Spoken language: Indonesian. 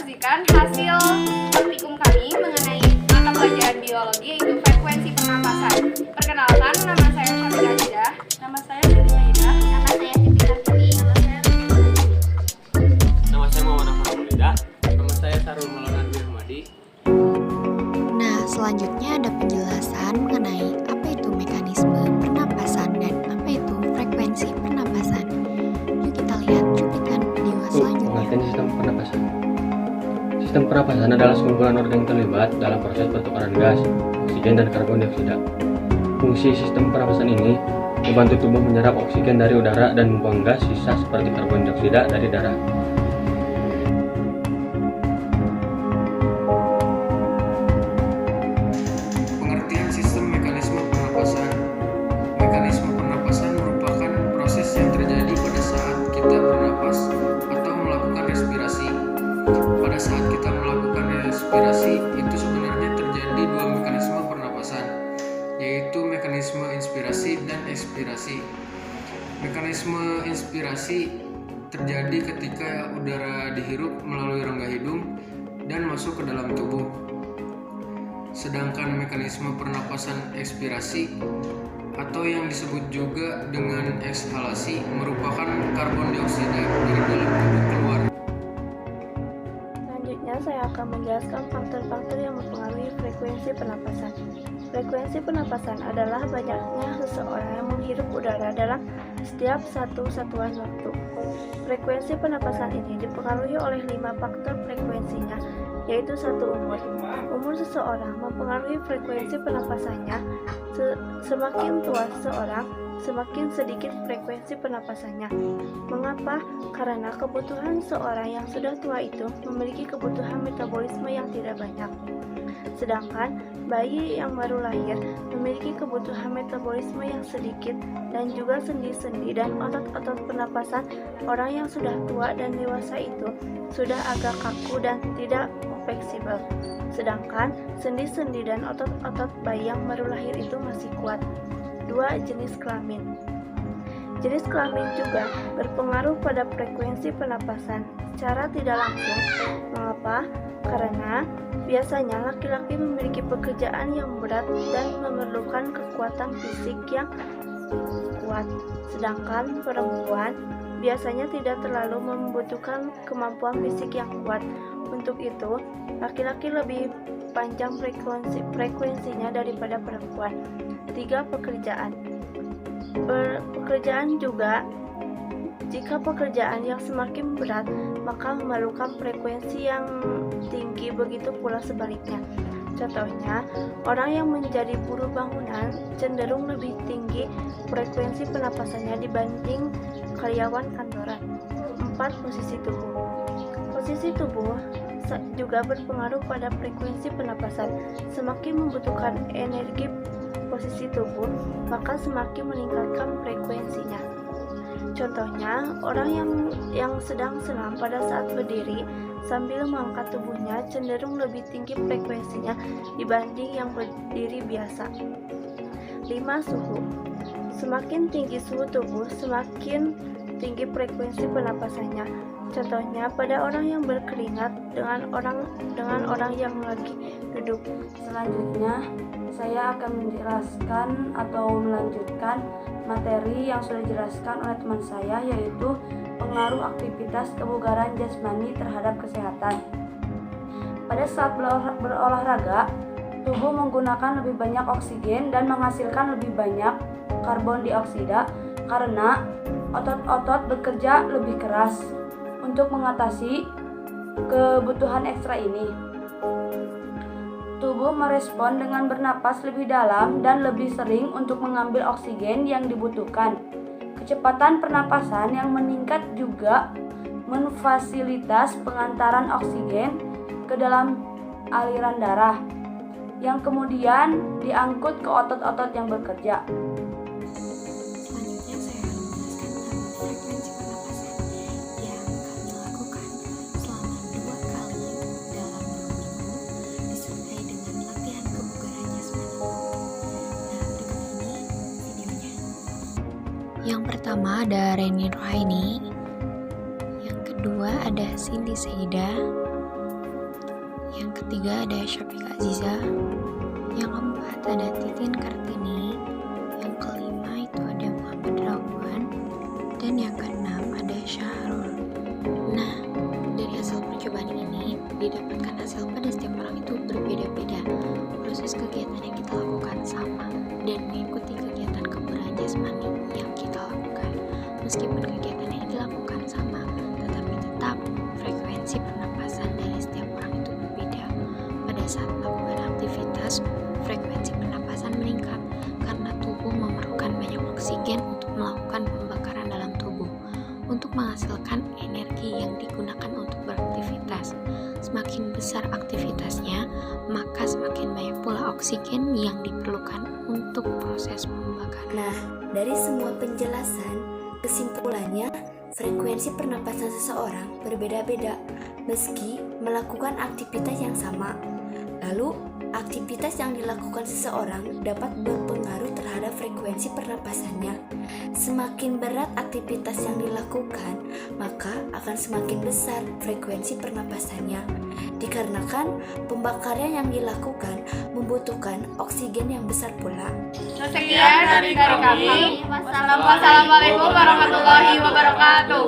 menyaksikan hasil praktikum kami mengenai mata pelajaran biologi yaitu frekuensi pernapasan. Perkenalkan, nama saya Syafida Ajidah. Nama saya Siti Saidah. Nama saya Siti Kartini. Nama saya Muhammad Afan Maulida. Nama saya Sarul Maulana Dwi Ahmadi. Nah, selanjutnya ada penjelasan mengenai apa itu mekanisme pernapasan dan apa itu frekuensi pernapasan. Yuk kita lihat cuplikan video selanjutnya. Pengertian sistem pernapasan. Sistem pernapasan adalah sekumpulan organ yang terlibat dalam proses pertukaran gas, oksigen, dan karbon dioksida. Fungsi sistem pernapasan ini membantu tubuh menyerap oksigen dari udara dan membuang gas sisa seperti karbon dioksida dari darah. Pengertian sistem mekanisme pernapasan. Mekanisme pernapasan merupakan proses yang terjadi pada saat kita bernapas atau melakukan respirasi. Pada saat kita melakukan respirasi, itu sebenarnya terjadi dua mekanisme pernapasan, yaitu mekanisme inspirasi dan ekspirasi. Mekanisme inspirasi terjadi ketika udara dihirup melalui rongga hidung dan masuk ke dalam tubuh. Sedangkan mekanisme pernapasan ekspirasi atau yang disebut juga dengan ekshalasi merupakan karbon dioksida dari dalam tubuh keluar. Selanjutnya saya akan menjelaskan faktor-faktor yang mempengaruhi frekuensi pernapasan. Frekuensi pernapasan adalah banyaknya seseorang yang menghirup udara dalam setiap satu satuan waktu. Frekuensi pernapasan ini dipengaruhi oleh 5 faktor frekuensinya, yaitu 1. Umur. Umur seseorang mempengaruhi frekuensi pernapasannya. Semakin tua seseorang, semakin sedikit frekuensi pernapasannya. Mengapa? Karena kebutuhan seorang yang sudah tua itu memiliki kebutuhan metabolisme yang tidak banyak. Sedangkan bayi yang baru lahir memiliki kebutuhan metabolisme yang sedikit, dan juga sendi-sendi dan otot-otot pernapasan orang yang sudah tua dan dewasa itu sudah agak kaku dan tidak fleksibel. Sedangkan sendi-sendi dan otot-otot bayi yang baru lahir itu masih kuat. 2. Jenis kelamin. Jenis kelamin juga berpengaruh pada frekuensi pernapasan secara tidak langsung. Mengapa? Karena biasanya laki-laki memiliki pekerjaan yang berat dan memerlukan kekuatan fisik yang kuat, sedangkan perempuan biasanya tidak terlalu membutuhkan kemampuan fisik yang kuat. Untuk itu, laki-laki lebih panjang frekuensinya daripada perempuan. 3. Pekerjaan. Pekerjaan juga, jika pekerjaan yang semakin berat, maka memerlukan frekuensi yang tinggi, begitu pula sebaliknya. Contohnya, orang yang menjadi buruh bangunan cenderung lebih tinggi frekuensi pernapasannya dibanding karyawan kantoran. 4. Posisi tubuh. Posisi tubuh juga berpengaruh pada frekuensi pernapasan. Semakin membutuhkan energi posisi tubuh, maka semakin meningkatkan frekuensinya. Contohnya, orang yang sedang senam pada saat berdiri sambil mengangkat tubuhnya cenderung lebih tinggi frekuensinya dibanding yang berdiri biasa. 5. Suhu. Semakin tinggi suhu tubuh, semakin tinggi frekuensi pernapasannya. Contohnya pada orang yang berkeringat dengan orang yang lagi duduk. Selanjutnya, saya akan menjelaskan atau melanjutkan materi yang sudah dijelaskan oleh teman saya, yaitu pengaruh aktivitas kebugaran jasmani terhadap kesehatan. Pada saat berolahraga, tubuh menggunakan lebih banyak oksigen dan menghasilkan lebih banyak karbon dioksida karena otot-otot bekerja lebih keras untuk mengatasi kebutuhan ekstra ini. Tubuh merespon dengan bernapas lebih dalam dan lebih sering untuk mengambil oksigen yang dibutuhkan. Kecepatan pernapasan yang meningkat juga memfasilitas pengantaran oksigen ke dalam aliran darah, yang kemudian diangkut ke otot-otot yang bekerja. Selanjutnya saya akan menjelaskan tentang frekuensi pernapasan yang kami lakukan selama 2 kali dalam 2 minggu disertai dengan latihan kebugaran jasmani. Nah, berikut ini videonya. Yang pertama ada Reni Rohaini, yang kedua ada Cindy Saidah, Yang ketiga ada Syafiq Aziza. Yang keempat ada Titin Kartini. Yang kelima itu ada Muhammad Rawan. Dan yang keenam ada Syahrul. Nah, dari hasil percobaan ini didapatkan hasil pada setiap orang itu berbeda-beda. Proses kegiatan yang kita lakukan sama dan mengikuti kegiatan kebugaran jasmani yang kita lakukan. Meskipun kegiatan yang dilakukan sama, tetapi tetap frekuensi pernapasan dari setiap orang itu berbeda. Pada saat melakukan aktivitas, frekuensi pernapasan meningkat karena tubuh memerlukan banyak oksigen untuk melakukan pembakaran dalam tubuh untuk menghasilkan energi yang digunakan untuk beraktivitas. Semakin besar aktivitasnya, maka semakin banyak pula oksigen yang diperlukan untuk proses pembakaran. Nah, dari semua penjelasan, kesimpulannya frekuensi pernapasan seseorang berbeda-beda meski melakukan aktivitas yang sama. Lalu, aktivitas yang dilakukan seseorang dapat berpengaruh terhadap frekuensi pernapasannya. Semakin berat aktivitas yang dilakukan, maka akan semakin besar frekuensi pernapasannya. Dikarenakan pembakaran yang dilakukan membutuhkan oksigen yang besar pula. Sekian dari kami. Wassalamualaikum warahmatullahi wabarakatuh.